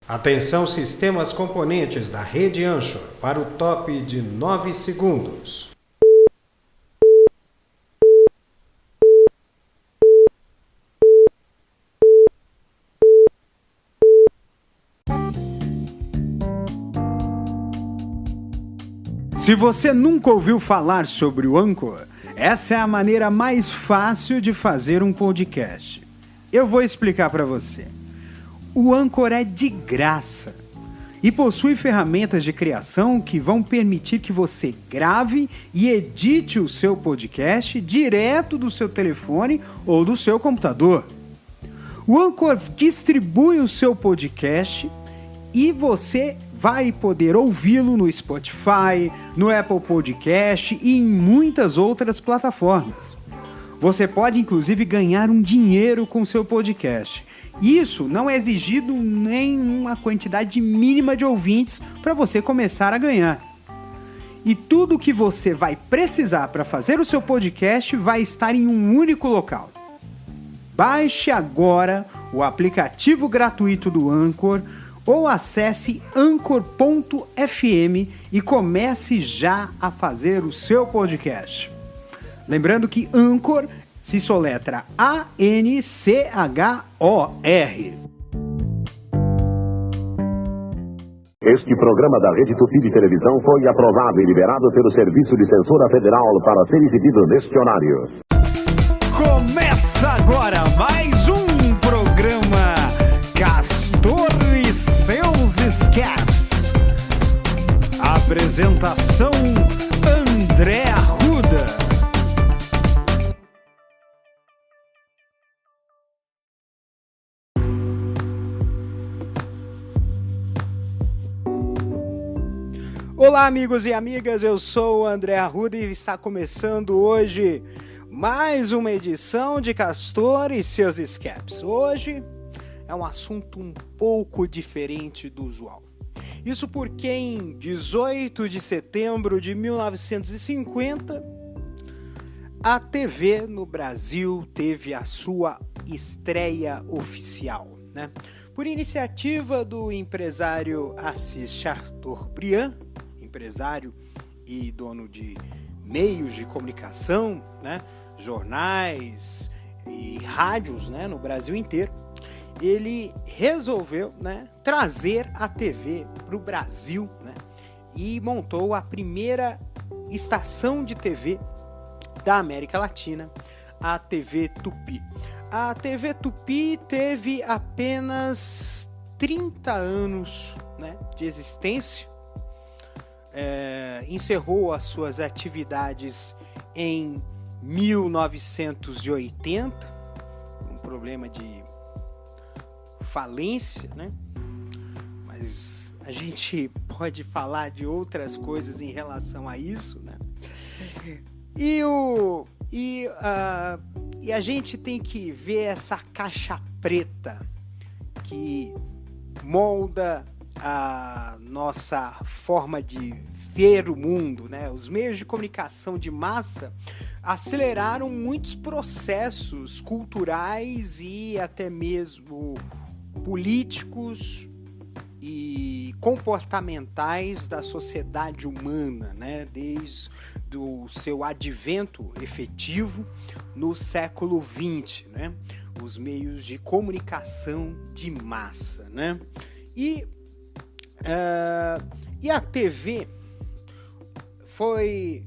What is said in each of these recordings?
Atenção sistemas componentes da rede Anchor para o top de 9 segundos. Se você nunca ouviu falar sobre o Anchor, essa é a maneira mais fácil de fazer um podcast. Eu vou explicar para você. O Anchor é de graça e possui ferramentas de criação que vão permitir que você grave e edite o seu podcast direto do seu telefone ou do seu computador. O Anchor distribui o seu podcast e você vai poder ouvi-lo no Spotify, no Apple Podcast e em muitas outras plataformas. Você pode inclusive ganhar um dinheiro com seu podcast. Isso não é exigido nem uma quantidade mínima de ouvintes para você começar a ganhar. E tudo o que você vai precisar para fazer o seu podcast vai estar em um único local. Baixe agora o aplicativo gratuito do Anchor ou acesse anchor.fm e comece já a fazer o seu podcast. Lembrando que Anchor se soletra A-N-C-H-O-R. Este programa da Rede Tupi de Televisão foi aprovado e liberado pelo Serviço de Censura Federal para ser exibido neste horário. Começa agora mais um programa Castor e seus Escapes. Apresentação André Arruda. Olá amigos e amigas, eu sou o André Arruda e está começando hoje mais uma edição de Castor e seus Escapes. Hoje é um assunto um pouco diferente do usual. Isso porque em 18 de setembro de 1950, a TV no Brasil teve a sua estreia oficial, né? Por iniciativa do empresário Assis Chateaubriand, empresário e dono de meios de comunicação, né? Jornais e rádios, né? No Brasil inteiro. Ele resolveu, né, trazer a TV para o Brasil, né, e montou a primeira estação de TV da América Latina, a TV Tupi. A TV Tupi teve apenas 30 anos, né, de existência, encerrou as suas atividades em 1980, por um problema de falência, né? Mas a gente pode falar de outras coisas em relação a isso, né? E a gente tem que ver essa caixa preta que molda a nossa forma de ver o mundo, né? Os meios de comunicação de massa aceleraram muitos processos culturais e até mesmo políticos e comportamentais da sociedade humana, né? Desde o seu advento efetivo no século XX, né? Os meios de comunicação de massa, né? E a TV foi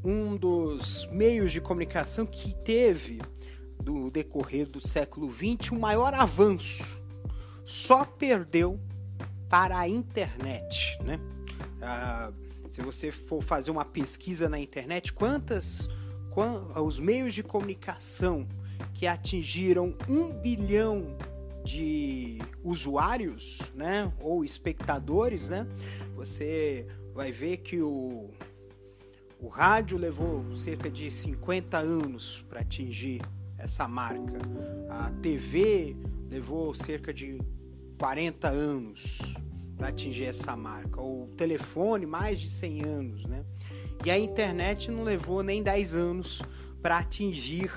um dos meios de comunicação que teve, no decorrer do século XX, o maior avanço. Só perdeu para a internet, né? Se você for fazer uma pesquisa na internet, os meios de comunicação que atingiram 1 bilhão de usuários, né, ou espectadores, né, você vai ver que o rádio levou cerca de 50 anos para atingir essa marca. A TV levou cerca de 40 anos para atingir essa marca. O telefone, mais de 100 anos, né? E a internet não levou nem 10 anos para atingir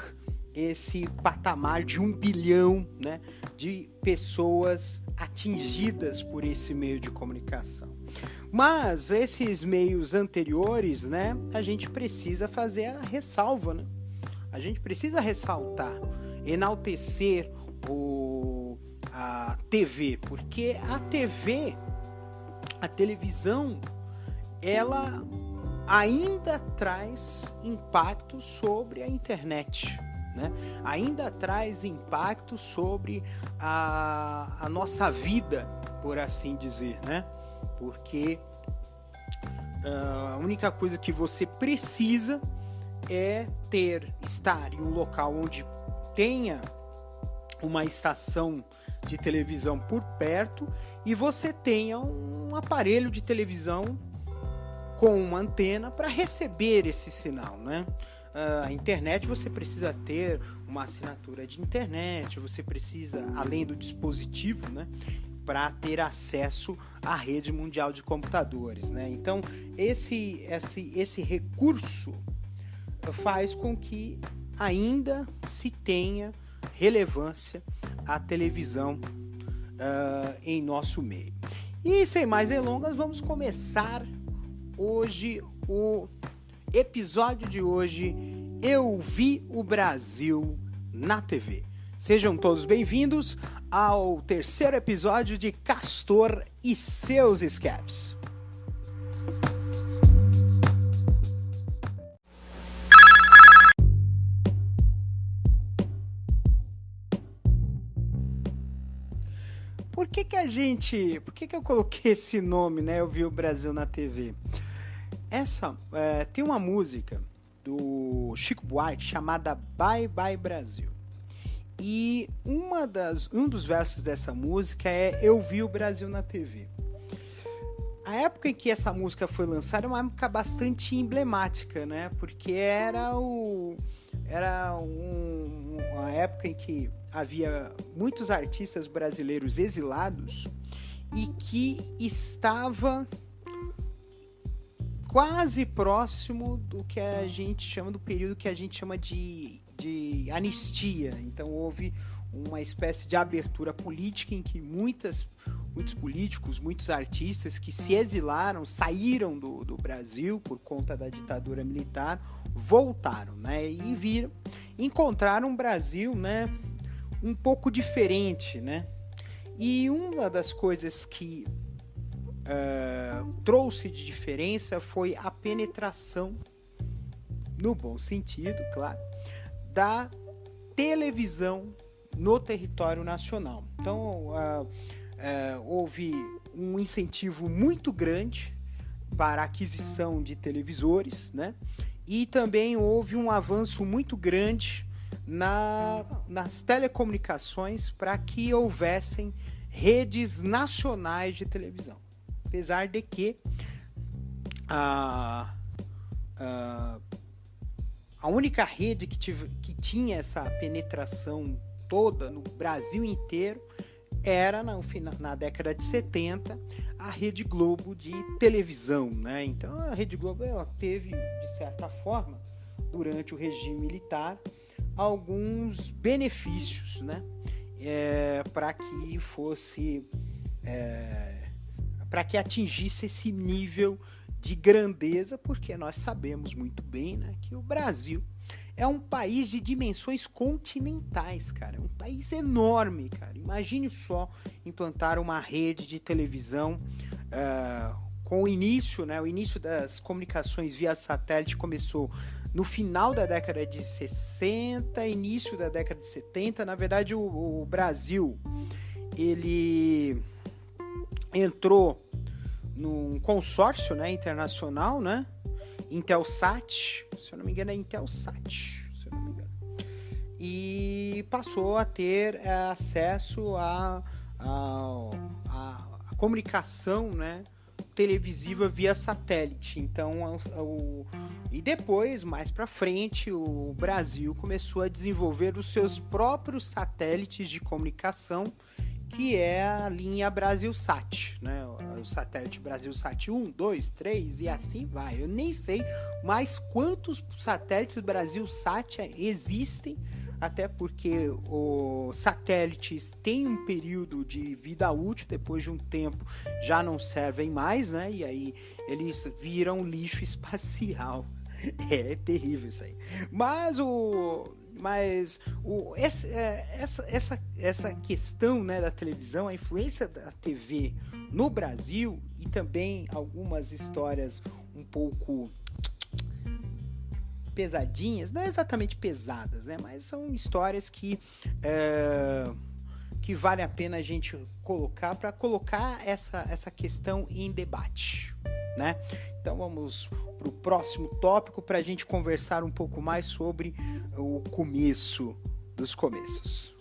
esse patamar de 1 bilhão, né, de pessoas atingidas por esse meio de comunicação. Mas esses meios anteriores, né, a gente precisa fazer a ressalva, né? A gente precisa ressaltar, enaltecer a TV, porque a televisão, ela ainda traz impacto sobre a internet, né? Ainda traz impacto sobre a nossa vida, por assim dizer, né? Porque a única coisa que você precisa é estar em um local onde tenha uma estação de televisão por perto e você tenha um aparelho de televisão com uma antena para receber esse sinal, né? A internet, você precisa ter uma assinatura de internet, você precisa, além do dispositivo, né, para ter acesso à rede mundial de computadores, né? Então, esse recurso faz com que ainda se tenha relevância a televisão em nosso meio. E sem mais delongas, vamos começar hoje o episódio de hoje. Eu vi o Brasil na TV. Sejam todos bem-vindos ao terceiro episódio de Castor e seus escapes. Por que eu coloquei esse nome, né? Eu vi o Brasil na TV. Tem uma música do Chico Buarque chamada Bye Bye Brasil. E um dos versos dessa música é Eu vi o Brasil na TV. A época em que essa música foi lançada é uma época bastante emblemática, né? Porque era uma época em que havia muitos artistas brasileiros exilados e que estava quase próximo do que a gente chama, do período que a gente chama de anistia. Então houve uma espécie de abertura política em que muitos políticos, muitos artistas que se exilaram, saíram do Brasil por conta da ditadura militar, voltaram, né? E encontraram um Brasil, né, um pouco diferente, né? E uma das coisas que trouxe de diferença foi a penetração, no bom sentido, claro, da televisão no território nacional. Então, houve um incentivo muito grande para a aquisição de televisores, né? E também houve um avanço muito grande nas telecomunicações para que houvessem redes nacionais de televisão. Apesar de que a única rede que tinha essa penetração toda no Brasil inteiro era, na década de 70, a Rede Globo de televisão, né? Então a Rede Globo, ela teve, de certa forma, durante o regime militar, alguns benefícios, né? Para que atingisse esse nível de grandeza, porque nós sabemos muito bem, né, que o Brasil é um país de dimensões continentais, cara. É um país enorme, cara. Imagine só implantar uma rede de televisão com o início, né? O início das comunicações via satélite começou no final da década de 60, início da década de 70. Na verdade, o Brasil, ele entrou num consórcio, né, internacional, né? Intelsat, se eu não me engano é Intelsat, se eu não me engano. E passou a ter acesso à comunicação, né, televisiva via satélite. Então, e depois, mais para frente, o Brasil começou a desenvolver os seus próprios satélites de comunicação, que é a linha Brasilsat, né? O satélite Brasilsat 1, 2, 3 e assim vai. Eu nem sei mais quantos satélites Brasilsat existem até porque os satélites têm um período de vida útil, depois de um tempo já não servem mais, né? E aí eles viram lixo espacial. É terrível isso aí. Essa questão, né, da televisão, a influência da TV no Brasil e também algumas histórias um pouco pesadinhas, não exatamente pesadas, né, mas são histórias que vale a pena a gente colocar para colocar essa questão em debate, né? Então vamos para o próximo tópico para a gente conversar um pouco mais sobre o começo dos começos.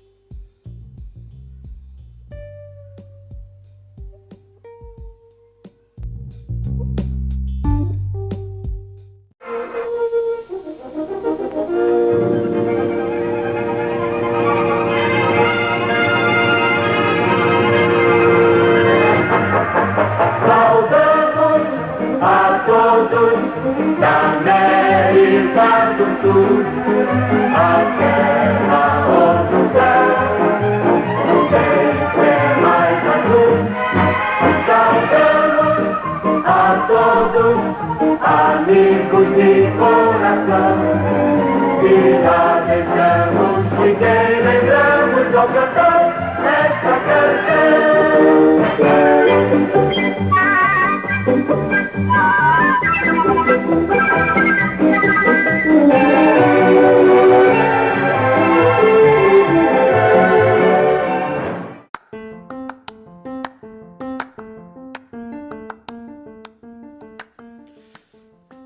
Amigos de coração, e já deixamos de quem lembramos ao cantar esta canção.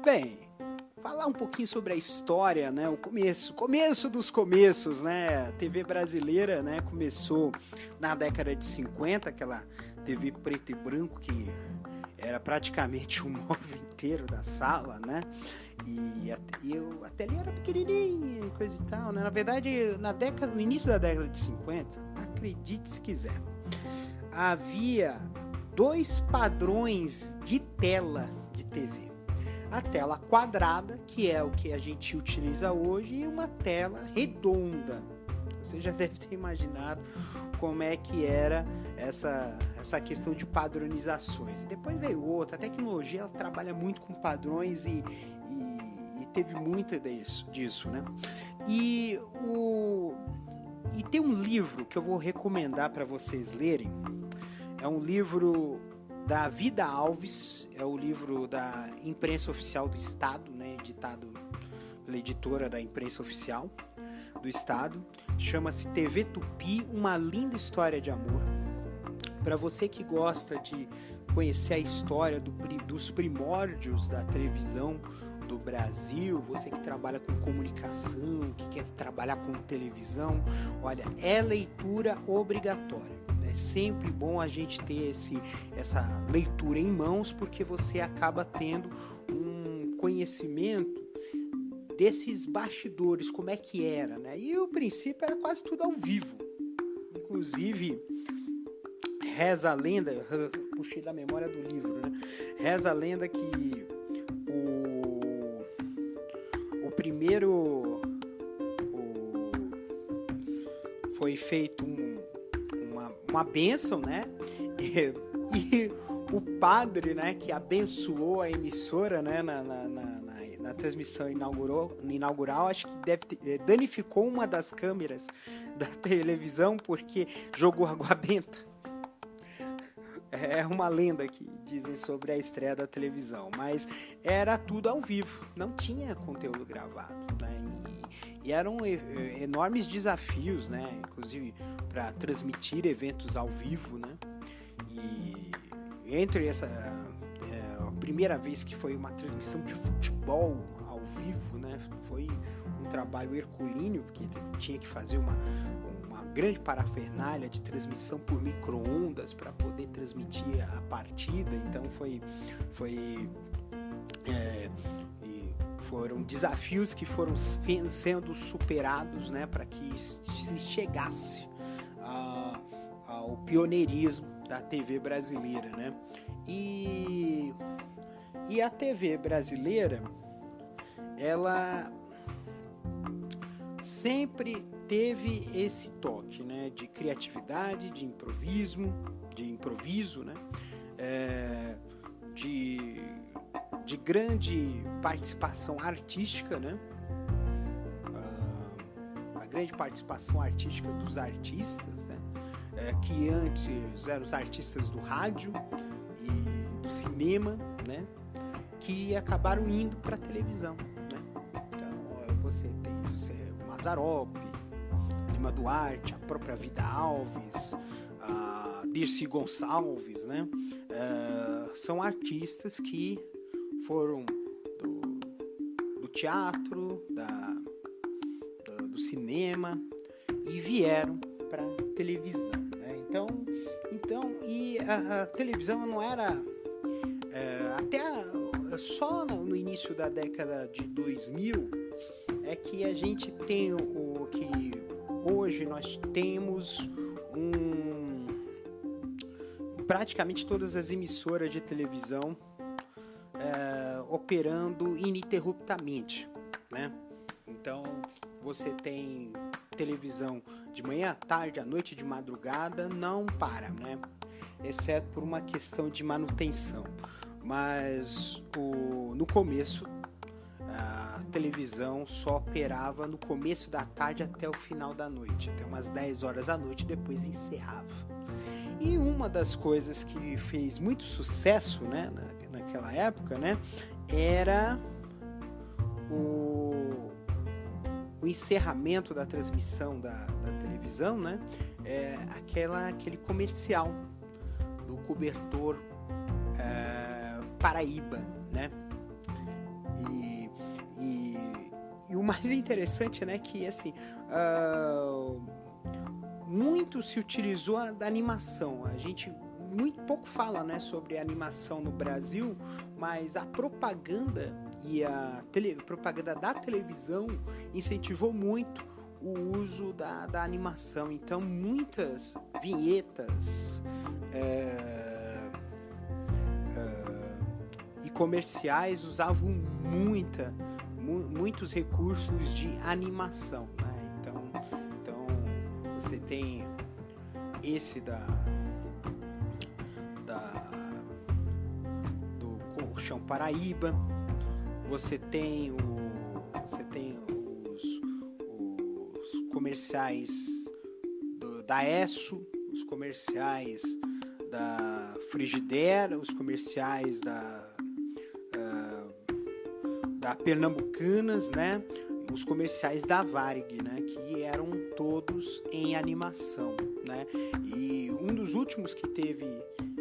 Bem, falar um pouquinho sobre a história, né? O começo dos começos, né? A TV brasileira, né? Começou na década de 50, aquela TV preto e branco que era praticamente o móvel inteiro da sala, né? E a telinha era pequenininha e coisa e tal, né? Na verdade, no início da década de 50, acredite se quiser, havia 2 padrões de tela de TV. A tela quadrada, que é o que a gente utiliza hoje, e uma tela redonda. Você já deve ter imaginado como é que era essa questão de padronizações. E depois veio outra. A tecnologia ela trabalha muito com padrões e teve muito disso, né? E tem um livro que eu vou recomendar para vocês lerem. É um livro da Vida Alves, é o livro da Imprensa Oficial do Estado, né, editado pela editora da Imprensa Oficial do Estado. Chama-se TV Tupi, uma linda história de amor. Para você que gosta de conhecer a história dos primórdios da televisão do Brasil, você que trabalha com comunicação, que quer trabalhar com televisão, olha, é leitura obrigatória. É sempre bom a gente ter essa leitura em mãos, porque você acaba tendo um conhecimento desses bastidores, como é que era, né? E o princípio era quase tudo ao vivo. Inclusive, reza a lenda, puxei da memória do livro, né? Reza a lenda que o primeiro foi feito uma bênção, né? E o padre, né, que abençoou a emissora, né, na transmissão inaugural, acho que danificou uma das câmeras da televisão porque jogou água benta. É uma lenda que dizem sobre a estreia da televisão, mas era tudo ao vivo, não tinha conteúdo gravado, né? E eram enormes desafios, né? Inclusive para transmitir eventos ao vivo, né? E entre a primeira vez que foi uma transmissão de futebol ao vivo, né? Foi um trabalho hercúleo, porque tinha que fazer uma grande parafernália de transmissão por micro-ondas para poder transmitir a partida. Então foram desafios que foram sendo superados, né, para que se chegasse ao pioneirismo da TV brasileira, né? E a TV brasileira, ela sempre teve esse toque, né, de criatividade, de improviso, né, de grande participação artística, né, a grande participação artística dos artistas, né, que antes eram os artistas do rádio e do cinema, né, que acabaram indo para a televisão, né. Então você tem o Mazzaropi, Lima Duarte, a própria Vida Alves, a Dircy Gonçalves, né, são artistas que foram do teatro, do cinema e vieram para a televisão, né? E a televisão não era até só no início da década de 2000 é que a gente tem o que hoje nós temos praticamente todas as emissoras de televisão operando ininterruptamente, né? Então você tem televisão de manhã, à tarde, à noite, de madrugada, não para, né? Exceto por uma questão de manutenção. Mas no começo a televisão só operava no começo da tarde até o final da noite, até umas 10 horas da noite, depois encerrava. E uma das coisas que fez muito sucesso, né, naquela época, né, era o encerramento da transmissão da televisão, né, aquele comercial do cobertor Paraíba, né, e o mais interessante, né, que assim muito se utilizou da animação. A gente muito pouco fala, né, sobre animação no Brasil, mas a propaganda e a propaganda da televisão incentivou muito o uso da animação. Então muitas vinhetas e comerciais usavam muitos recursos de animação, né? Então você tem esse do Colchão Paraíba, você tem os comerciais da Esso, os comerciais da Frigidaire, os comerciais da Pernambucanas, né? Os comerciais da Varig, né? Que eram todos em animação, né? E um dos últimos que teve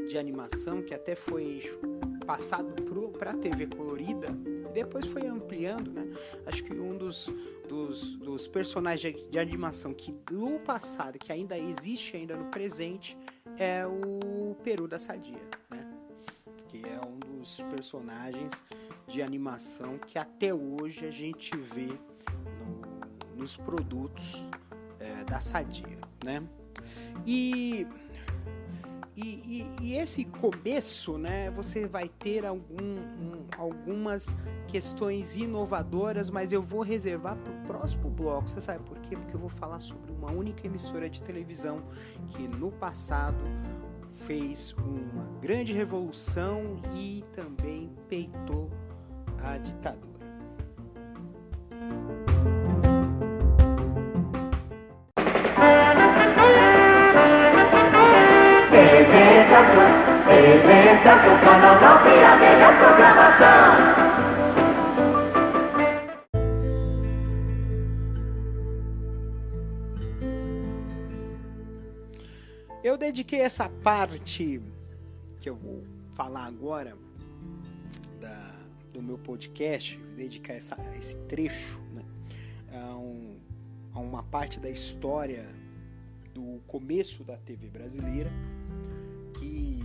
de animação, que até foi passado para a TV colorida e depois foi ampliando, né? Acho que um dos personagens de animação que do passado, que ainda existe ainda no presente, é o Peru da Sadia, né? Que é um dos personagens de animação que até hoje a gente vê nos produtos da Sadia, né? E esse começo, né, você vai ter algumas questões inovadoras, mas eu vou reservar para o próximo bloco. Você sabe por quê? Porque eu vou falar sobre uma única emissora de televisão que no passado fez uma grande revolução e também peitou a ditadura. TV Santo, Canal 9, a melhor programação. Eu dediquei essa parte que eu vou falar agora do meu podcast, dedicar esse trecho, né, a uma parte da história do começo da TV brasileira, que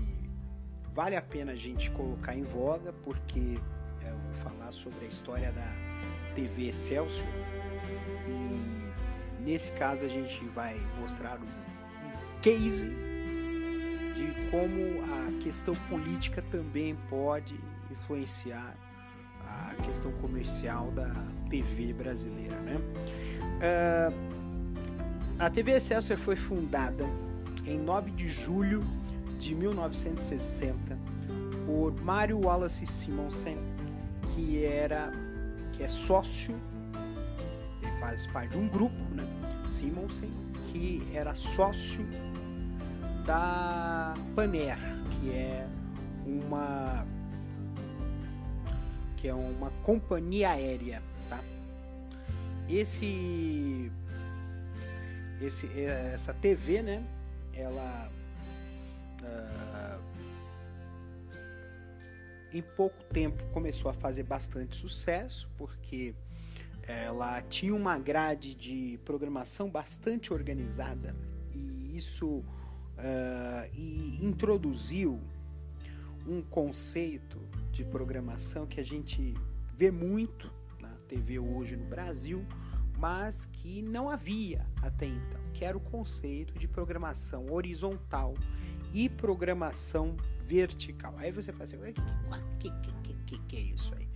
vale a pena a gente colocar em voga, porque eu vou falar sobre a história da TV Excelsior, e nesse caso a gente vai mostrar um case de como a questão política também pode influenciar a questão comercial da TV brasileira, né? A TV Excelsior foi fundada em 9 de julho de 1960 por Mário Wallace Simonsen, que é sócio, ele faz parte de um grupo, né? Simonsen, que era sócio da Paner, que é uma companhia aérea, tá? Essa TV, né? Ela em pouco tempo começou a fazer bastante sucesso, porque ela tinha uma grade de programação bastante organizada, e isso introduziu um conceito de programação que a gente vê muito na TV hoje no Brasil, mas que não havia até então, que era o conceito de programação horizontal e programação vertical. Aí você fala assim, que é isso aí?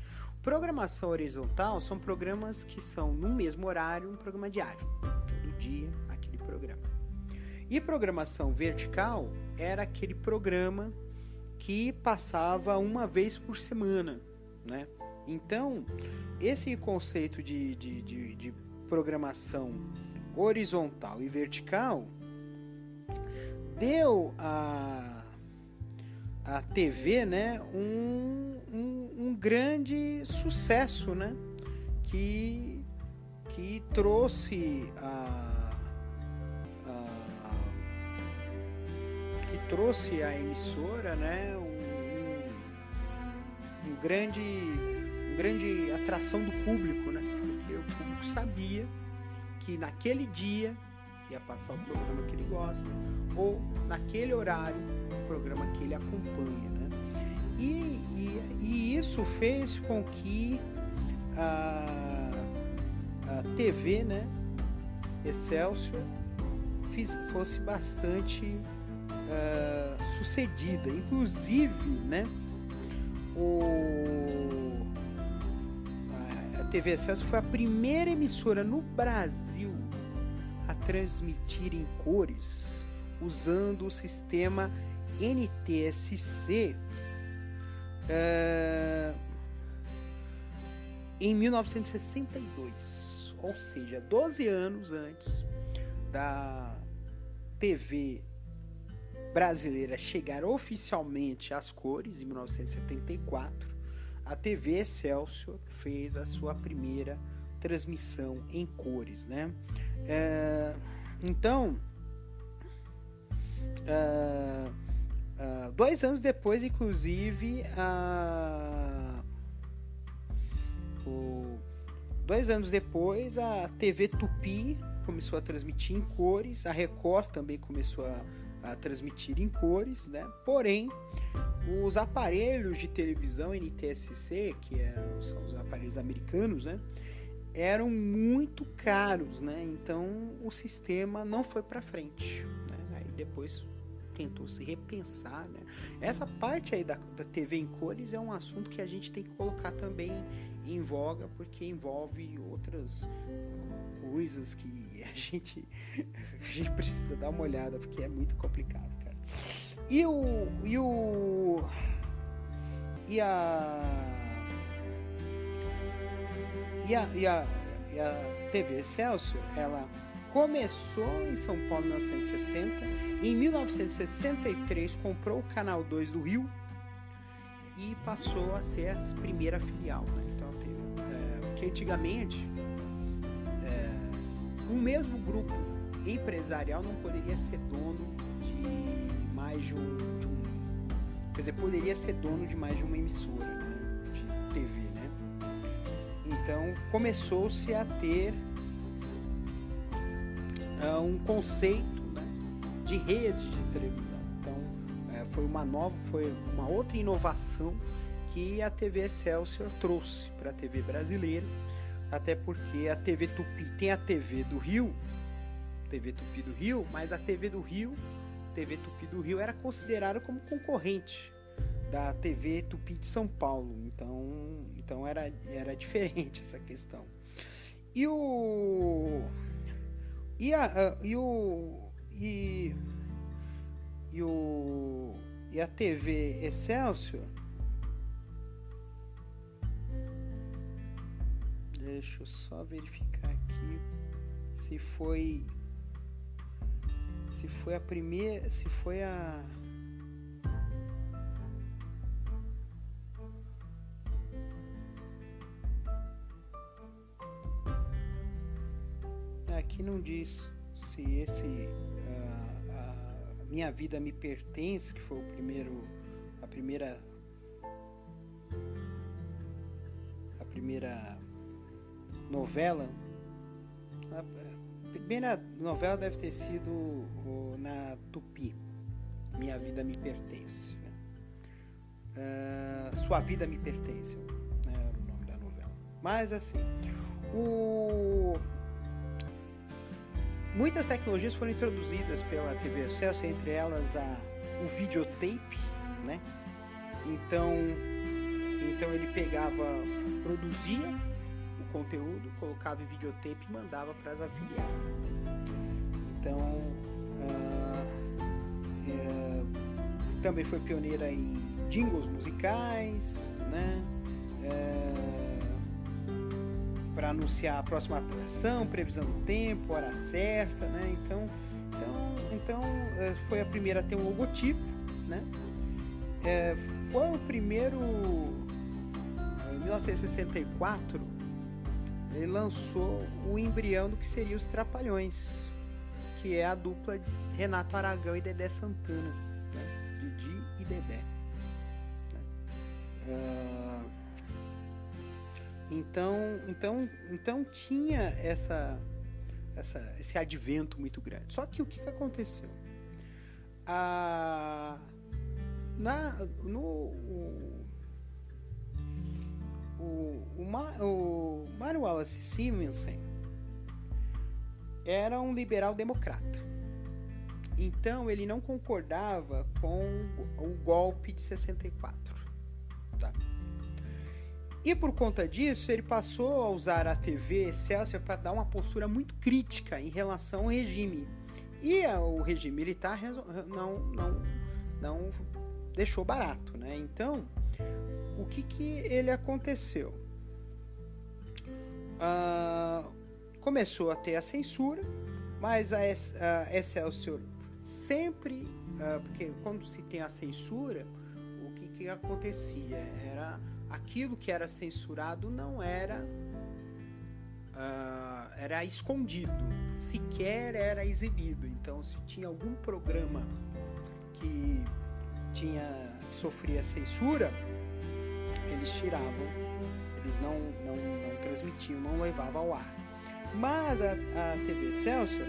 Programação horizontal são programas que são no mesmo horário, um programa diário, todo dia aquele programa. E programação vertical era aquele programa que passava uma vez por semana, né? Então, esse conceito de programação horizontal e vertical deu à TV, né, um grande sucesso, né, que trouxe a emissora, né, um grande atração do público, né, porque o público sabia que naquele dia ia passar o programa que ele gosta, ou naquele horário o programa que ele acompanha, né? E isso fez com que a TV, né, Excelsior fosse bastante sucedida. Inclusive, né, a TV Excelsior foi a primeira emissora no Brasil a transmitir em cores usando o sistema NTSC em 1962, ou seja, 12 anos antes da TV brasileira chegar oficialmente às cores, em 1974, a TV Excelsior fez a sua primeira transmissão em cores, né? Então, 2 anos depois, inclusive, 2 anos depois, a TV Tupi começou a transmitir em cores, a Record também começou a transmitir em cores, né? Porém, os aparelhos de televisão NTSC, que são os aparelhos americanos, né, eram muito caros, né? Então o sistema não foi para frente, né? Aí depois tentou se repensar, né? Essa parte aí da TV em cores é um assunto que a gente tem que colocar também em voga, porque envolve outras coisas que a gente precisa dar uma olhada, porque é muito complicado, cara. E a TV Excelsior, ela começou em São Paulo em 1960, em 1963 comprou o Canal 2 do Rio e passou a ser a primeira filial, né? Então porque antigamente um mesmo grupo empresarial não poderia ser dono de mais de um quer dizer, poderia ser dono de mais de uma emissora, né, de TV, né? Então começou-se a ter um conceito, né, de rede de televisão. Então foi uma outra inovação que a TV Excelsior trouxe para a TV brasileira, até porque a TV Tupi tem a TV do Rio, TV Tupi do Rio, mas a TV Tupi do Rio era considerada como concorrente da TV Tupi de São Paulo, então era diferente essa questão. E o e a e o e a TV Excelsior, deixa eu só verificar aqui se foi a primeira, se foi a aqui não diz se esse a Minha Vida Me Pertence, que foi a primeira novela. A primeira novela deve ter sido na Tupi, Minha Vida Me Pertence, né? Sua Vida Me Pertence, né, era o nome da novela. Mas assim, muitas tecnologias foram introduzidas pela TV Excelsior, entre elas o videotape, né? Então ele produzia o conteúdo, colocava em videotape e mandava para as afiliadas, né? Então também foi pioneira em jingles musicais, né? Para anunciar a próxima atração, previsão do tempo, hora certa, né? Então foi a primeira a ter um logotipo, né? Foi o primeiro, em 1964, ele lançou o embrião do que seria os Trapalhões, que é a dupla Renato Aragão e Dedé Santana, né? Didi e Dedé, né? Então tinha esse advento muito grande. Só que o que aconteceu? O Mário Wallace Simonsen era um liberal democrata. Então ele não concordava com o golpe de 64, tá? E por conta disso, ele passou a usar a TV Excelsior para dar uma postura muito crítica em relação ao regime. E o regime militar não deixou barato, né? Então, o que ele aconteceu? Começou a ter a censura, mas a Excelsior sempre... porque quando se tem a censura, o que acontecia? Era... aquilo que era censurado não era escondido, sequer era exibido. Então, se tinha algum programa que sofria censura, eles tiravam, eles não transmitiam, não levavam ao ar. Mas a TV Excelsior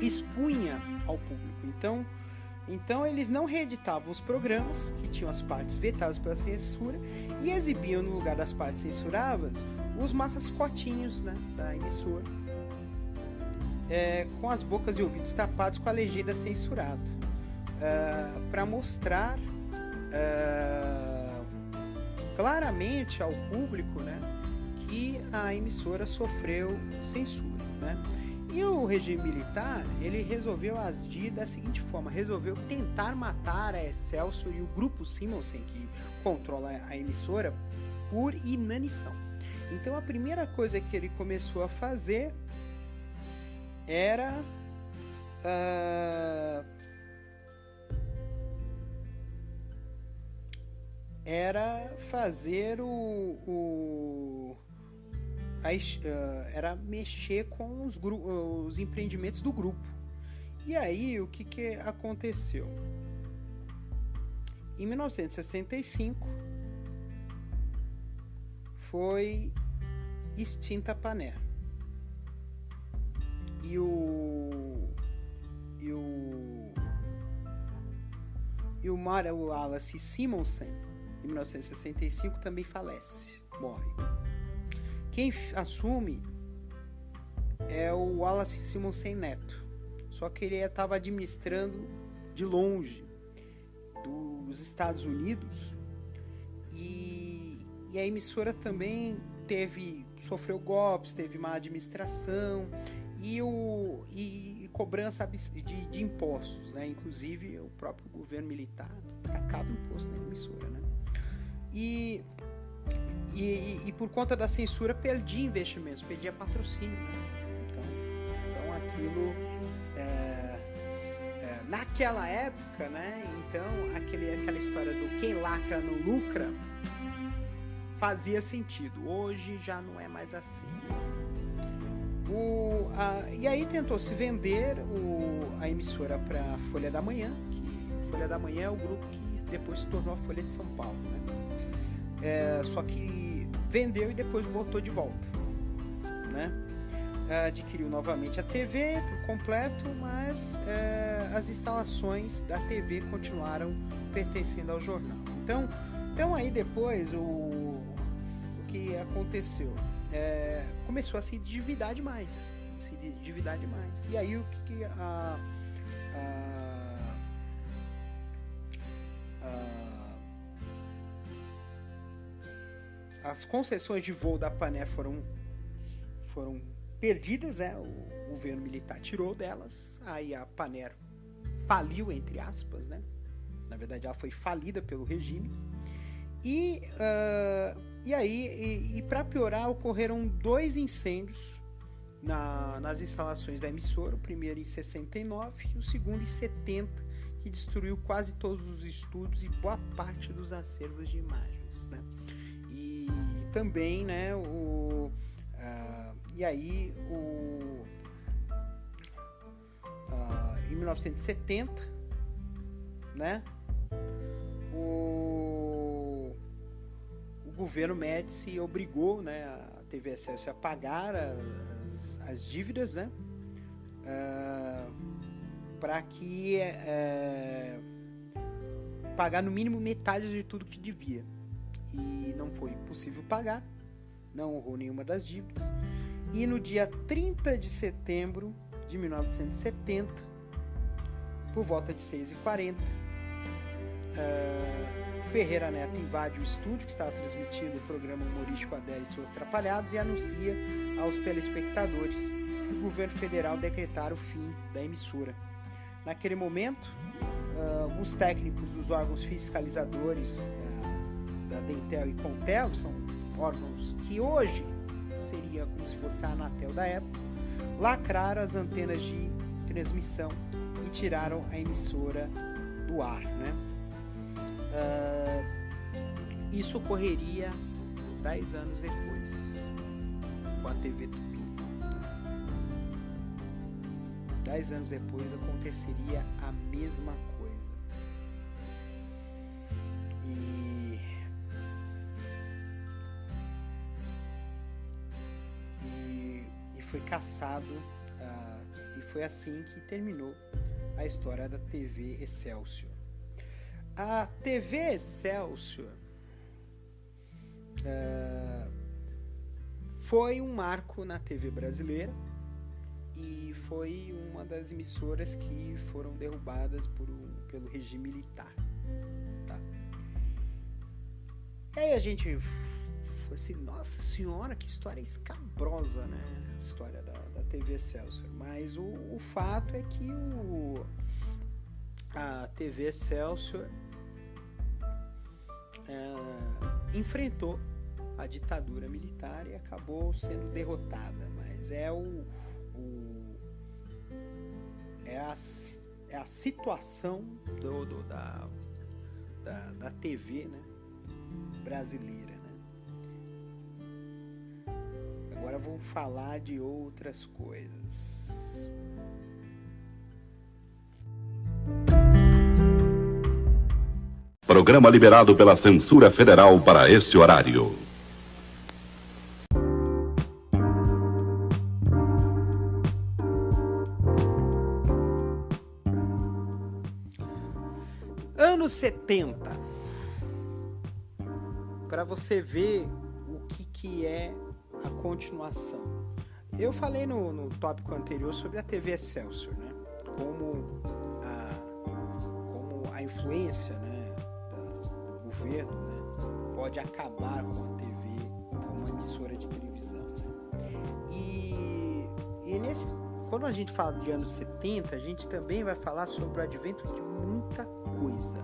expunha ao público. Então eles não reeditavam os programas que tinham as partes vetadas pela censura e exibiam no lugar das partes censuradas os mascotinhos, né, da emissora, com as bocas e ouvidos tapados com a legenda censurado, para mostrar claramente ao público, né, que a emissora sofreu censura, né? E o regime militar, ele resolveu agir da seguinte forma, resolveu tentar matar a Excelsior e o grupo Simonsen, que controla a emissora, por inanição. Então a primeira coisa que ele começou a fazer era fazer era mexer com os empreendimentos do grupo. E aí, o que aconteceu? Em 1965, foi extinta a Paner. E o Mário Wallace Simonsen, em 1965, também falece, morre. Quem assume é o Wallace Simonsen Neto. Só que ele estava administrando de longe dos Estados Unidos e a emissora também sofreu golpes, teve má administração e cobrança de impostos, né? Inclusive o próprio governo militar tacava imposto na emissora, né? E por conta da censura perdia investimentos, perdia patrocínio, né? Então aquilo naquela época, né? Então aquela história do quem lacra não lucra fazia sentido. Hoje já não é mais assim. E aí tentou se vender a emissora para a Folha da Manhã, que Folha da Manhã é o grupo que depois se tornou a Folha de São Paulo, né? Só que vendeu e depois voltou de volta, né? Adquiriu novamente a TV por completo, mas as instalações da TV continuaram pertencendo ao jornal. Então aí depois o que aconteceu? Começou a se endividar demais. E aí o que as concessões de voo da Pané foram perdidas, né? O governo militar tirou delas, aí a Pané faliu, entre aspas, né? Na verdade ela foi falida pelo regime. E para piorar, ocorreram 2 incêndios nas instalações da emissora, o primeiro em 69 e o segundo em 70, que destruiu quase todos os estúdios e boa parte dos acervos de imagens, né? E também, né, em 1970, né, o governo Médici obrigou, né, a TV Excelsior a pagar as dívidas, né, para que pagar no mínimo metade de tudo que devia. E não foi possível pagar, não honrou nenhuma das dívidas. E no dia 30 de setembro de 1970, por volta de 6h40, Ferreira Neto invade o estúdio que estava transmitindo o programa humorístico Adélio e Suas Trapalhadas e anuncia aos telespectadores que o governo federal decretara o fim da emissora. Naquele momento, alguns técnicos dos órgãos fiscalizadores da Dentel e Contel, que são órgãos que hoje seria como se fosse a Anatel da época, lacraram as antenas de transmissão e tiraram a emissora do ar, né? Isso ocorreria 10 anos depois com a TV Tupi. 10 anos depois aconteceria a mesma coisa. E foi cassado, e foi assim que terminou a história da TV Excelsior. A TV Excelsior foi um marco na TV brasileira e foi uma das emissoras que foram derrubadas pelo regime militar, tá? E aí a gente falou assim, nossa senhora, que história escabrosa, né? A história da TV Excelsior. Mas o fato é que a TV Excelsior enfrentou a ditadura militar e acabou sendo derrotada, mas é a situação da TV, né, brasileira, né? Agora vou falar de outras coisas. Programa liberado pela censura federal para este horário. Anos 70. Para você ver o que é a continuação. Eu falei no tópico anterior sobre a TV Excelsior, né? Como a influência, né, do governo, né, pode acabar com a TV como uma emissora de televisão, né? E quando a gente fala de anos 70, a gente também vai falar sobre o advento de muita coisa,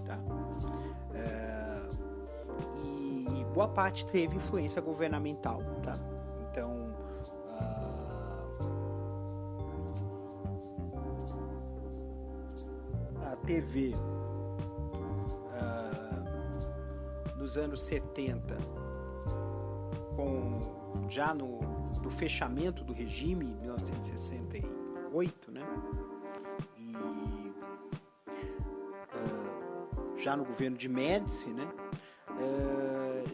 tá? E boa parte teve influência governamental, tá? Então, a TV nos anos 70, já no fechamento do regime em 1968, né? E já no governo de Médici, né?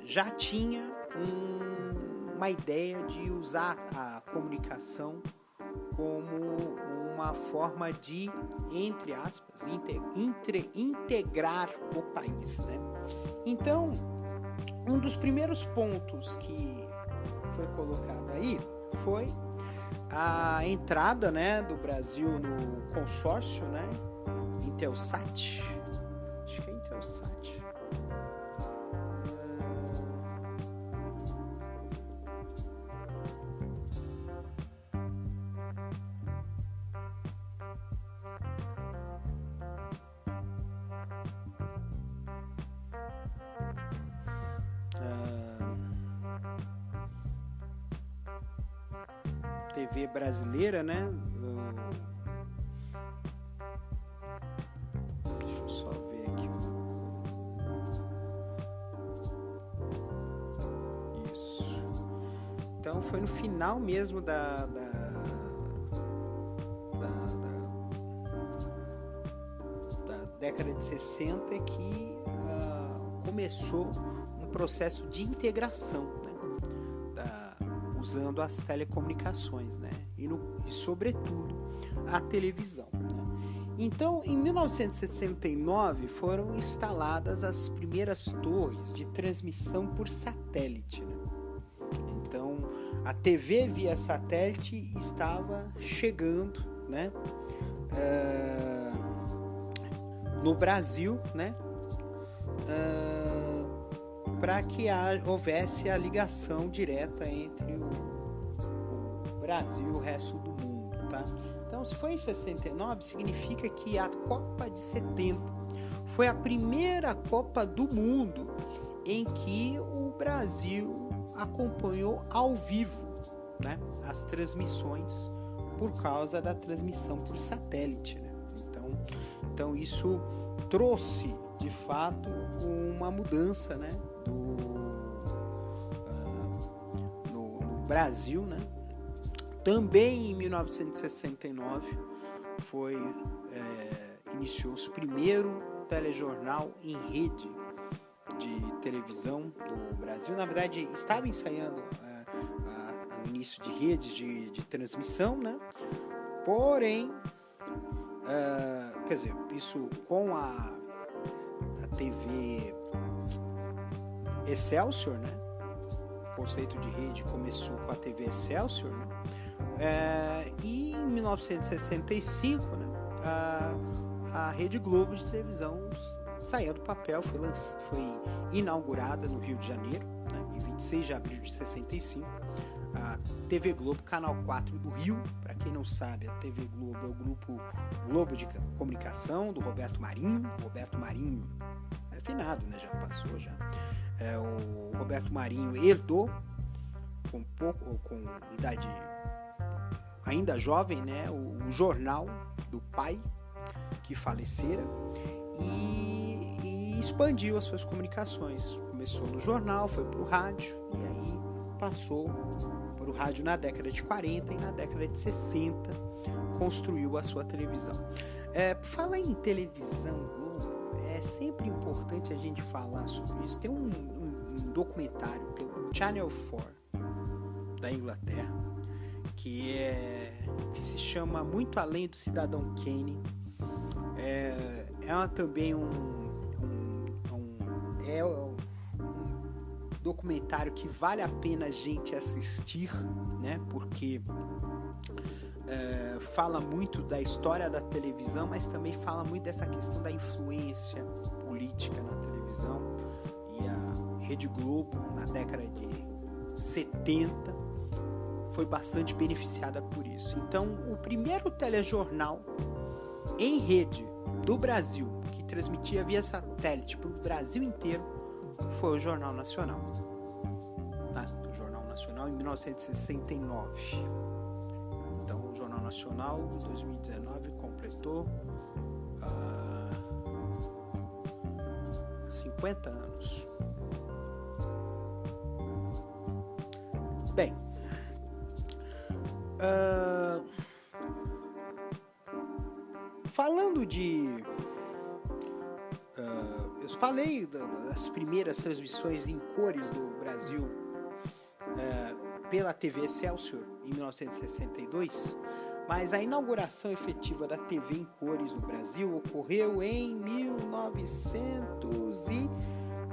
Já tinha uma ideia de usar a comunicação como uma forma de, entre aspas, integrar o país, né? Então, um dos primeiros pontos que foi colocado aí foi a entrada, né, do Brasil no consórcio, né, Intelsat. Acho que é Intelsat. TV brasileira, né? Deixa eu só ver aqui. Isso. Então foi no final mesmo da década de 60 que começou um processo de integração, né? Usando as telecomunicações, né? E sobretudo a televisão, né? Então, em 1969 foram instaladas as primeiras torres de transmissão por satélite, né? Então, a TV via satélite estava chegando, né? No Brasil, né? Para que houvesse a ligação direta entre o Brasil e o resto do mundo, tá? Então, se foi em 69, significa que a Copa de 70 foi a primeira Copa do Mundo em que o Brasil acompanhou ao vivo, né, as transmissões por causa da transmissão por satélite, né? Então isso trouxe de fato uma mudança, né, no Brasil, né? Também em 1969 iniciou-se o primeiro telejornal em rede de televisão do Brasil. Na verdade, estava ensaiando o início de redes de transmissão, né? Porém, quer dizer, isso com a TV Excelsior, né? O conceito de rede começou com a TV Excelsior, né? E em 1965, né, a Rede Globo de televisão saiu do papel, foi inaugurada no Rio de Janeiro, né, em 26 de abril de 65. A TV Globo, Canal 4 do Rio. Para quem não sabe, a TV Globo é o grupo Globo de Comunicação do Roberto Marinho. Roberto Marinho é finado, né, já passou já. O Roberto Marinho herdou com idade ainda jovem, né, o jornal do pai que falecera e expandiu as suas comunicações. Começou no jornal, foi para o rádio e aí passou para o rádio na década de 40 e na década de 60 construiu a sua televisão. Por falar em televisão, é sempre importante a gente falar sobre isso. Tem um documentário pelo Channel 4 da Inglaterra que se chama Muito Além do Cidadão Kane. Também um documentário que vale a pena a gente assistir, né? Porque fala muito da história da televisão, mas também fala muito dessa questão da influência política na televisão. E a Rede Globo, na década de 70, foi bastante beneficiada por isso. Então, o primeiro telejornal em rede do Brasil, que transmitia via satélite para o Brasil inteiro, foi o Jornal Nacional. O Jornal Nacional em 1969. Então, o Jornal Nacional em 2019 completou 50 anos. Bem, falando de... eu falei das primeiras transmissões em cores do Brasil pela TV Excelsior em 1962, mas a inauguração efetiva da TV em cores no Brasil ocorreu em 1900 e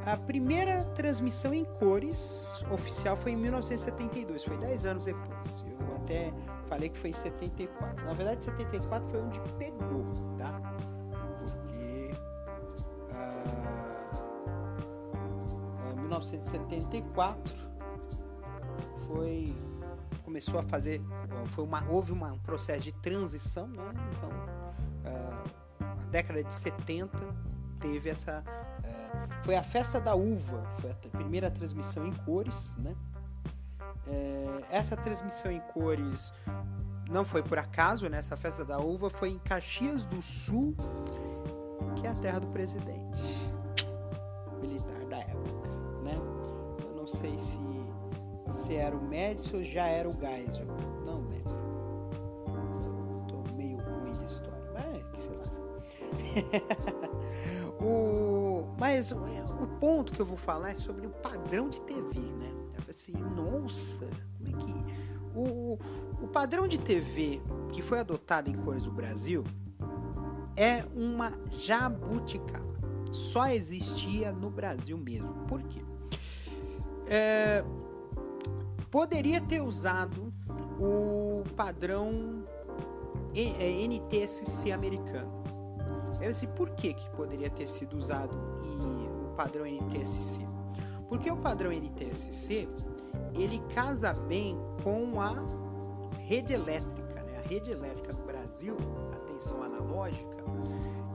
a primeira transmissão em cores oficial foi em 1972, foi 10 anos depois. Eu até falei que foi em 74. Na verdade, 74 foi onde pegou, tá? Porque em 1974 começou a fazer, houve um processo de transição, né? Então, a década de 70 teve essa... foi a Festa da Uva, foi a primeira transmissão em cores, né? Essa transmissão em cores não foi por acaso, né? Essa Festa da Uva foi em Caxias do Sul, que é a terra do presidente militar da época, né? Eu não sei se era o Médici ou já era o Geisel, não lembro. Tô meio ruim de história, mas que sei lá. Mas o ponto que eu vou falar é sobre o padrão de TV, né? Assim, nossa, como é que... O padrão de TV que foi adotado em cores do Brasil é uma jabuticaba. Só existia no Brasil mesmo. Por quê? Poderia ter usado o padrão NTSC americano. Eu disse, por que poderia ter sido usado o padrão NTSC? Porque o padrão NTSC, ele casa bem com a rede elétrica, né? A rede elétrica do Brasil, a tensão analógica,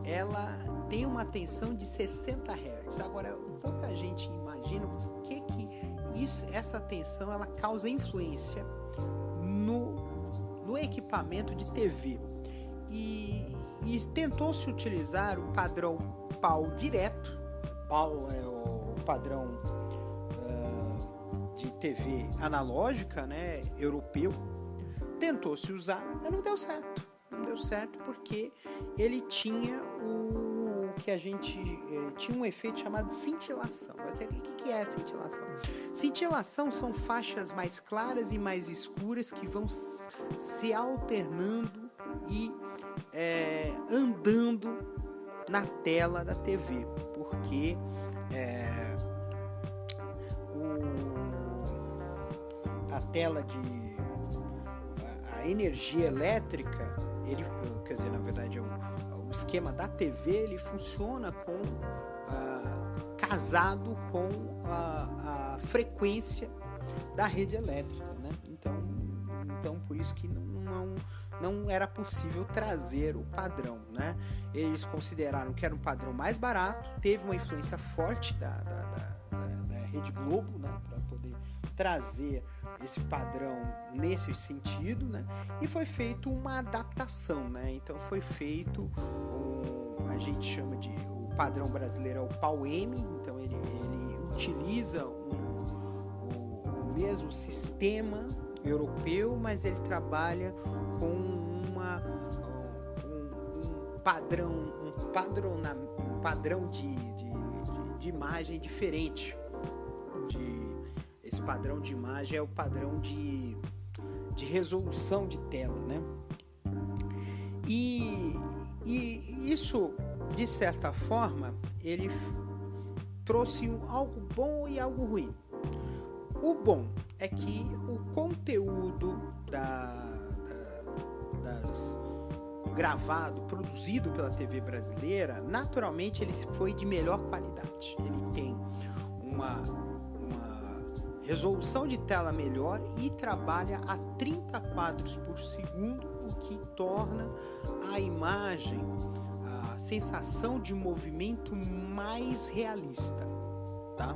ela tem uma tensão de 60 Hz. Agora, pouca gente imagina por que essa tensão ela causa influência no equipamento de TV. E tentou-se utilizar o padrão pau direto. Pau é o padrão de TV analógica, né, europeu. Tentou-se usar, mas não deu certo. Não deu certo porque ele tinha o que a gente tinha um efeito chamado cintilação. O que é cintilação? Cintilação são faixas mais claras e mais escuras que vão se alternando e andando na tela da TV, porque a tela a energia elétrica, quer dizer, na verdade, o esquema da TV, ele funciona casado com a frequência da rede elétrica, né? Então por isso que não era possível trazer o padrão, né? Eles consideraram que era um padrão mais barato, teve uma influência forte da Rede Globo, né? Para poder trazer esse padrão nesse sentido, né? E foi feito uma adaptação, né? Então foi feito a gente chama de o padrão brasileiro é o pau-M, então ele utiliza o mesmo sistema europeu, mas ele trabalha com um padrão de imagem diferente. Esse padrão de imagem é o padrão de resolução de tela, né? E isso, de certa forma, ele trouxe algo bom e algo ruim. O bom é que o conteúdo gravado, produzido pela TV brasileira, naturalmente ele foi de melhor qualidade. Ele tem uma resolução de tela melhor e trabalha a 30 quadros por segundo, o que torna a imagem, a sensação de movimento mais realista, tá?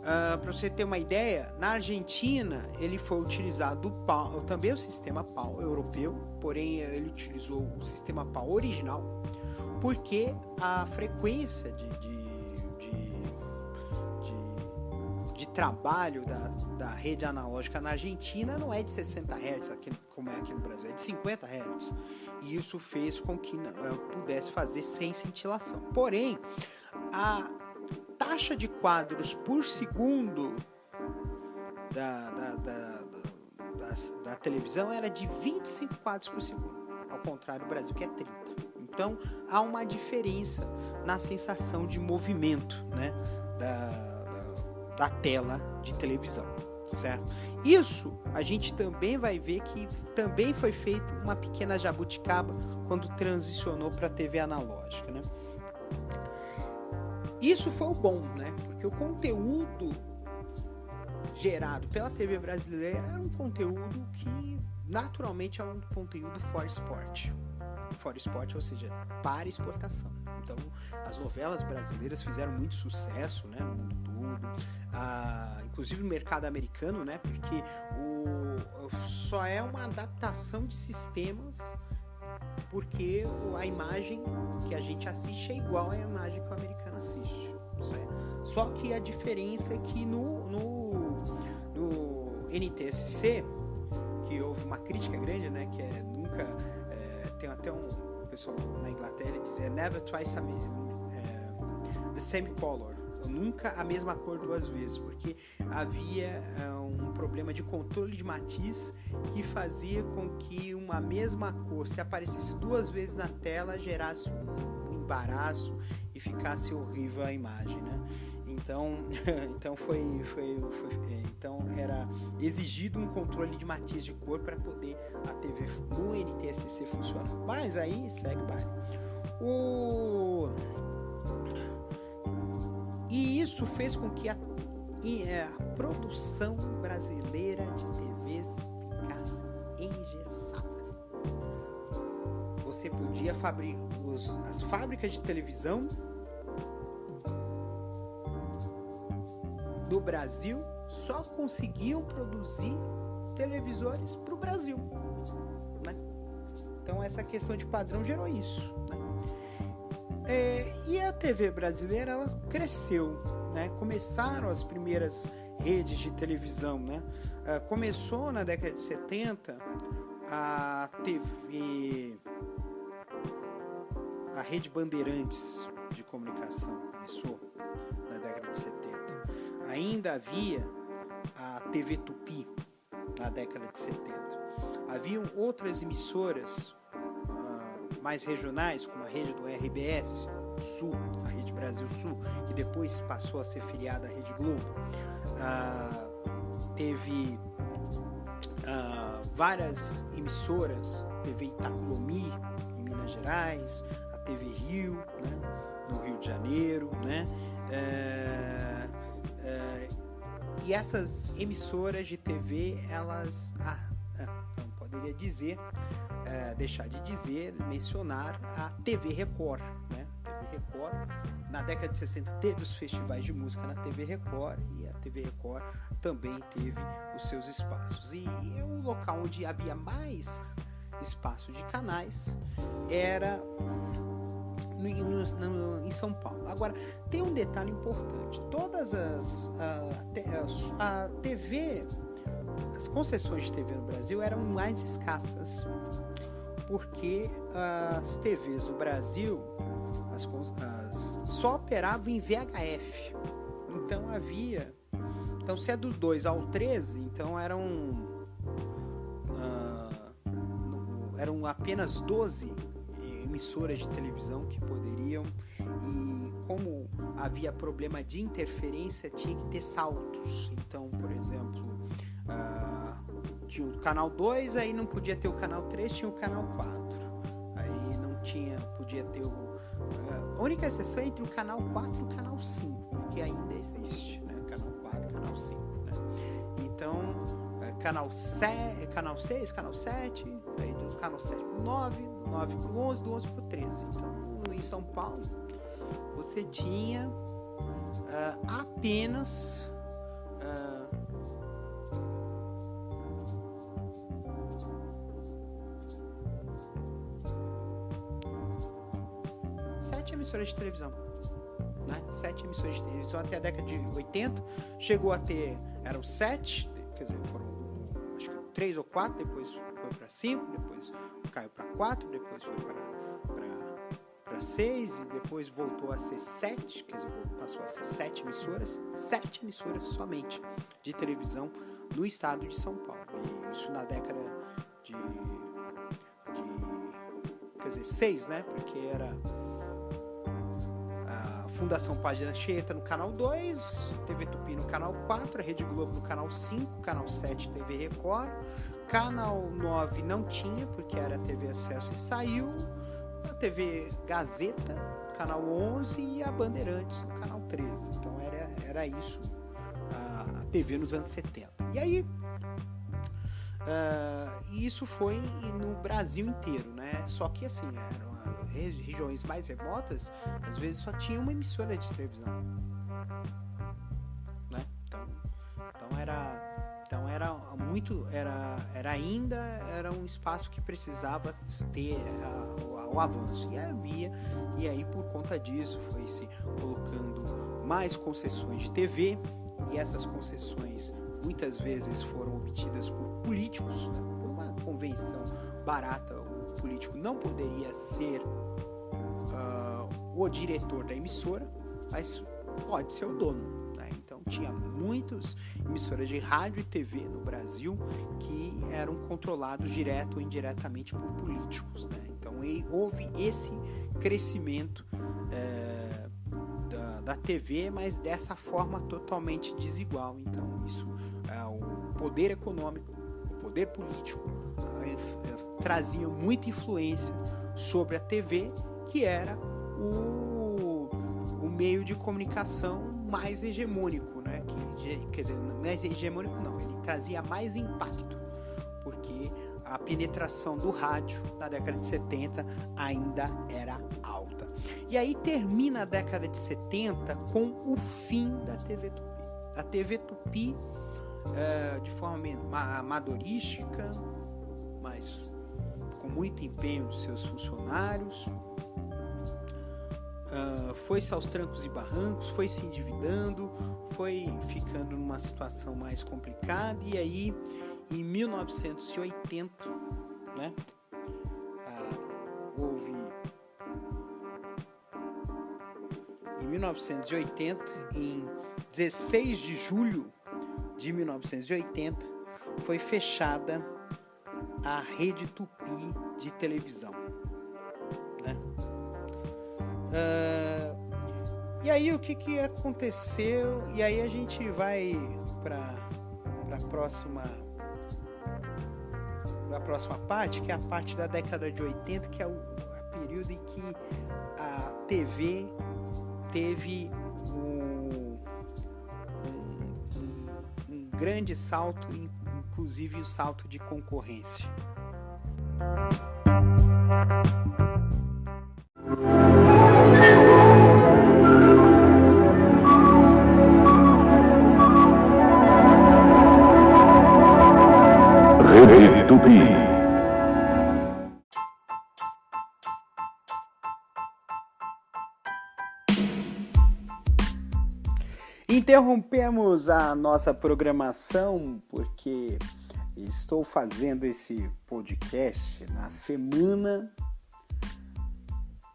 Para você ter uma ideia, na Argentina ele foi utilizado também o sistema PAL europeu, porém ele utilizou o sistema PAL original, porque a frequência de trabalho da rede analógica na Argentina não é de 60 Hz, como é aqui no Brasil, é de 50 Hz. E isso fez com que pudesse fazer sem cintilação. Porém, a taxa de quadros por segundo da televisão era de 25 quadros por segundo, ao contrário do Brasil, que é 30. Então, há uma diferença na sensação de movimento, né, da tela de televisão, certo? Isso a gente também vai ver que também foi feito uma pequena jabuticaba quando transicionou para a TV analógica, né? Isso foi o bom, né? Porque o conteúdo gerado pela TV brasileira era um conteúdo que naturalmente é um conteúdo for sport, ou seja, para exportação. Então, as novelas brasileiras fizeram muito sucesso, né, no mundo todo, inclusive no mercado americano, né, porque só é uma adaptação de sistemas, porque a imagem que a gente assiste é igual à imagem que o americano assiste, certo? Só que a diferença é que no NTSC, que houve uma crítica grande, né, que é nunca... tem até um pessoal na Inglaterra dizia never twice the same color, nunca a mesma cor duas vezes, porque havia um problema de controle de matiz que fazia com que uma mesma cor, se aparecesse duas vezes na tela, gerasse um embaraço e ficasse horrível a imagem, né? Então era exigido um controle de matiz de cor para poder a TV no NTSC funcionar. Mas aí segue o baile. E isso fez com que a produção brasileira de TVs ficasse engessada. Você podia as fábricas de televisão do Brasil só conseguiam produzir televisores para o Brasil, né? Então essa questão de padrão gerou isso, né? E a TV brasileira, ela cresceu, né? Começaram as primeiras redes de televisão, né? Começou na década de 70 a Rede Bandeirantes de comunicação, começou na década de 70. Ainda havia a TV Tupi na década de 70. Haviam outras emissoras mais regionais, como a rede do RBS Sul, a Rede Brasil Sul, que depois passou a ser filiada à Rede Globo. Teve várias emissoras, TV Itacolomi, em Minas Gerais, a TV Rio, né, no Rio de Janeiro, né? E essas emissoras de TV, elas não poderia dizer, deixar de dizer, mencionar a TV Record, né? TV Record, na década de 60 teve os festivais de música na TV Record, e a TV Record também teve os seus espaços. E o local onde havia mais espaço de canais era em São Paulo. Agora, tem um detalhe importante: todas a TV, as concessões de TV no Brasil eram mais escassas, porque as TVs no Brasil só operavam em VHF. Então se é do 2 ao 13, então eram apenas 12 emissoras de televisão que poderiam, e como havia problema de interferência, tinha que ter saltos. Então, por exemplo, tinha o canal 2, aí não podia ter o canal 3, tinha o canal 4. Aí não podia ter a única exceção é entre o canal 4 e o canal 5, que ainda existe, né? Canal 4 e canal 5, né? canal 6, canal 7, aí do canal 7 pro 9, do 9 pro 11, do 11 pro 13. Então, em São Paulo, você tinha apenas sete emissoras de televisão, né? 7 emissoras de televisão até a década de 80, chegou a ter, eram 7, quer dizer, foram acho que 3 ou 4, depois foi para 5, depois caiu para 4, depois foi para 6 e depois voltou a ser 7, quer dizer, passou a ser 7 emissoras somente de televisão no estado de São Paulo. E isso na década de quer dizer, 6, né? Porque era a Fundação Página Anchieta no canal 2, TV Tupi no canal 4, a Rede Globo no canal 5, canal 7 TV Record, canal 9 não tinha porque era TV Acesso e saiu, a TV Gazeta, canal 11 e a Bandeirantes no canal 13. Então era isso a TV nos anos 70. E aí isso foi no Brasil inteiro, né? Só que assim, eram regiões mais remotas, às vezes só tinha uma emissora de televisão, né? Então era um espaço que precisava ter o avanço, e aí por conta disso foi se colocando mais concessões de TV, e essas concessões muitas vezes foram obtidas por políticos, né? Por uma convenção barata. O político não poderia ser o diretor da emissora, mas pode ser o dono, né? Então tinha muitas emissoras de rádio e TV no Brasil que eram controlados direto ou indiretamente por políticos, né? Então houve esse crescimento da TV, mas dessa forma totalmente desigual. Então isso, o poder econômico, o poder político traziam muita influência sobre a TV, que era o meio de comunicação mais hegemônico, né? Quer dizer, mais hegemônico não, ele trazia mais impacto, porque a penetração do rádio na década de 70 ainda era alta. E aí termina a década de 70 com o fim da TV Tupi. A TV Tupi, de forma amadorística, mas com muito empenho dos seus funcionários, foi-se aos trancos e barrancos, foi se endividando, foi ficando numa situação mais complicada, e aí em 1980, né, em 1980, em 16 de julho de 1980, foi fechada a Rede Tupi de televisão, né? E aí o que aconteceu? E aí a gente vai para a próxima parte, que é a parte da década de 80, que é o período em que a TV teve um grande salto, inclusive o salto de concorrência. Rede Tupi. Interrompemos a nossa programação porque estou fazendo esse podcast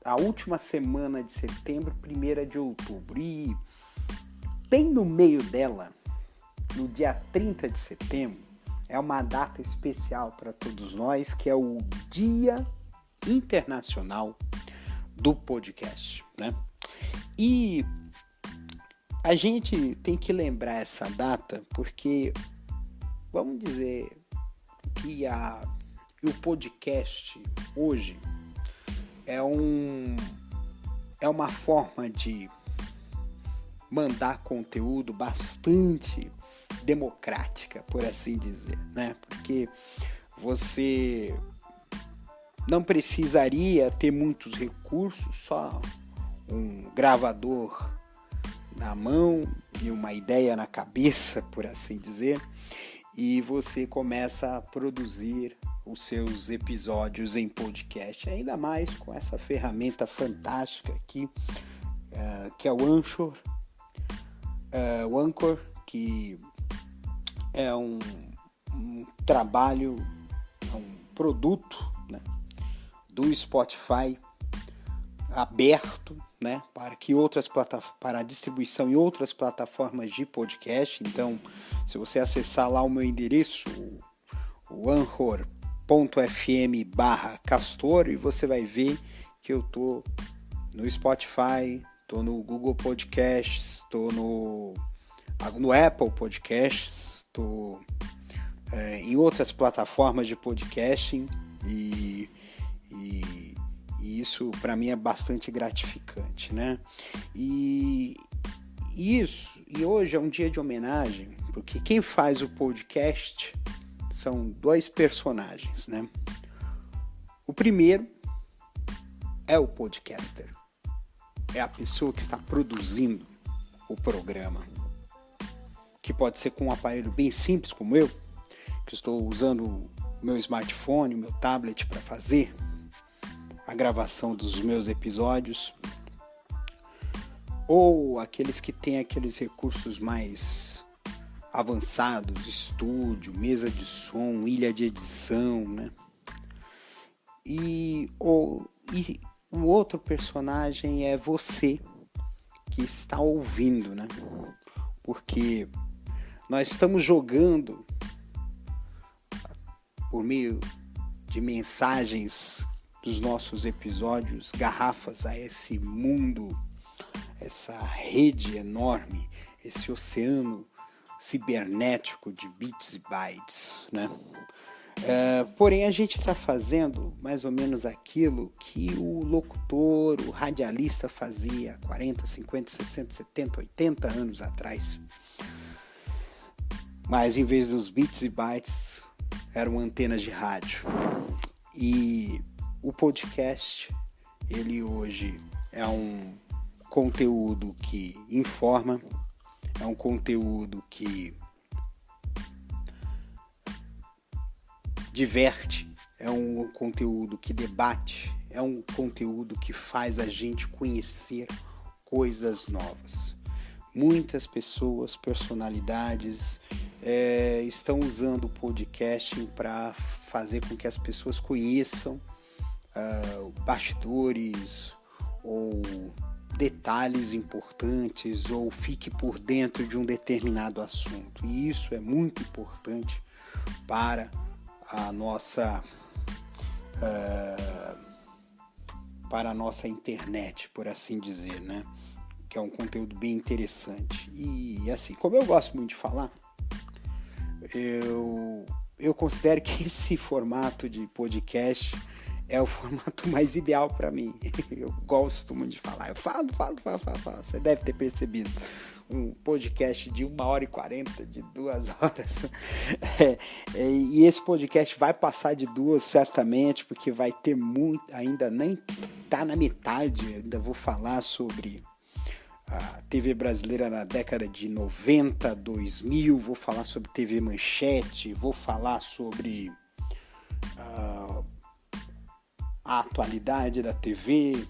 na última semana de setembro, 1ª de outubro. E bem no meio dela, no dia 30 de setembro, é uma data especial para todos nós, que é o Dia Internacional do Podcast, né? E a gente tem que lembrar essa data porque, vamos dizer que o podcast hoje é uma forma de mandar conteúdo bastante democrática, por assim dizer, né? Porque você não precisaria ter muitos recursos, só um gravador na mão e uma ideia na cabeça, por assim dizer, e você começa a produzir os seus episódios em podcast, ainda mais com essa ferramenta fantástica aqui, que é o Anchor. O Anchor, que é um trabalho, um produto, né, do Spotify aberto, né, para que para a distribuição em outras plataformas de podcast. Então, se você acessar lá o meu endereço, o anchor.fm/castor, e você vai ver que eu tô no Spotify, tô no Google Podcasts, tô no Apple Podcasts, tô em outras plataformas de podcasting, e isso para mim é bastante gratificante, né? E hoje é um dia de homenagem, porque quem faz o podcast são dois personagens, né? O primeiro é o podcaster, é a pessoa que está produzindo o programa, que pode ser com um aparelho bem simples como eu, que estou usando o meu smartphone, o meu tablet para fazer a gravação dos meus episódios, ou aqueles que têm aqueles recursos mais avançados, estúdio, mesa de som, ilha de edição, né? E o outro personagem é você que está ouvindo, né? Porque nós estamos jogando por meio de mensagens dos nossos episódios garrafas a esse mundo, essa rede enorme, esse oceano cibernético de bits e bytes, né? Porém, a gente está fazendo mais ou menos aquilo que o locutor, o radialista fazia 40, 50, 60, 70, 80 anos atrás. Mas em vez dos bits e bytes, eram antenas de rádio. E o podcast, ele hoje é um conteúdo que informa, é um conteúdo que diverte, é um conteúdo que debate, é um conteúdo que faz a gente conhecer coisas novas. Muitas pessoas, personalidades, estão usando o podcasting para fazer com que as pessoas conheçam bastidores ou detalhes importantes, ou fique por dentro de um determinado assunto. E isso é muito importante para a nossa internet, por assim dizer, né? Que é um conteúdo bem interessante. E assim, como eu gosto muito de falar, eu considero que esse formato de podcast é o formato mais ideal para mim. Eu gosto muito de falar. Eu falo. Você deve ter percebido. Um podcast de 1h40, de 2 horas. E esse podcast vai passar de 2, certamente, porque vai ter muito. Ainda nem tá na metade. Ainda vou falar sobre a TV brasileira na década de 90, 2000. Vou falar sobre TV Manchete. Vou falar sobre a atualidade da TV,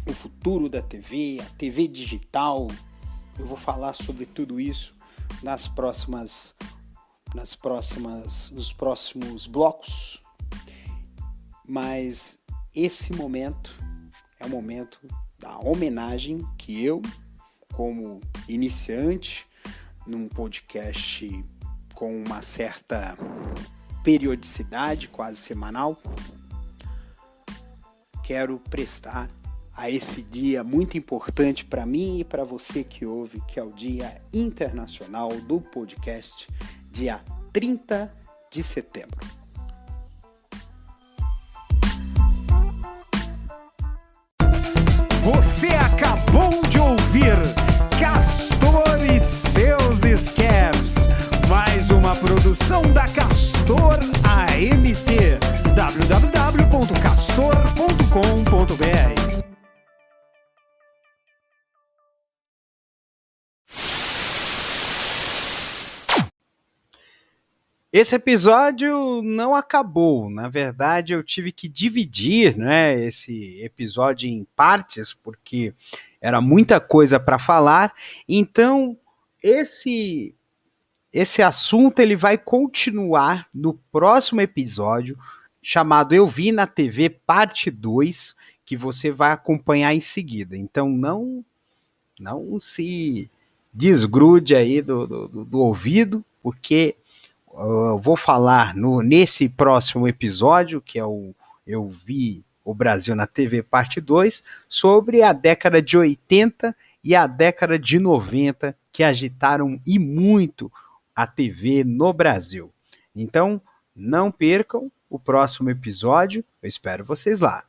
o futuro da TV, a TV digital. Eu vou falar sobre tudo isso nos próximos blocos. Mas esse momento é o momento da homenagem que eu, como iniciante num podcast com uma certa periodicidade, quase semanal, quero prestar a esse dia muito importante para mim e para você que ouve, que é o Dia Internacional do Podcast, dia 30 de setembro. Você acabou de ouvir Castor e seus escapes. Mais uma produção da Castor AMT. www.castor.com.br. Esse episódio não acabou. Na verdade, eu tive que dividir, né, esse episódio em partes, porque era muita coisa para falar. Então, esse assunto ele vai continuar no próximo episódio, chamado Eu Vi na TV, parte 2, que você vai acompanhar em seguida. Então, não se desgrude aí do ouvido, porque eu vou falar nesse próximo episódio, que é o Eu Vi o Brasil na TV parte 2, sobre a década de 80 e a década de 90, que agitaram e muito a TV no Brasil. Então, não percam o próximo episódio, eu espero vocês lá.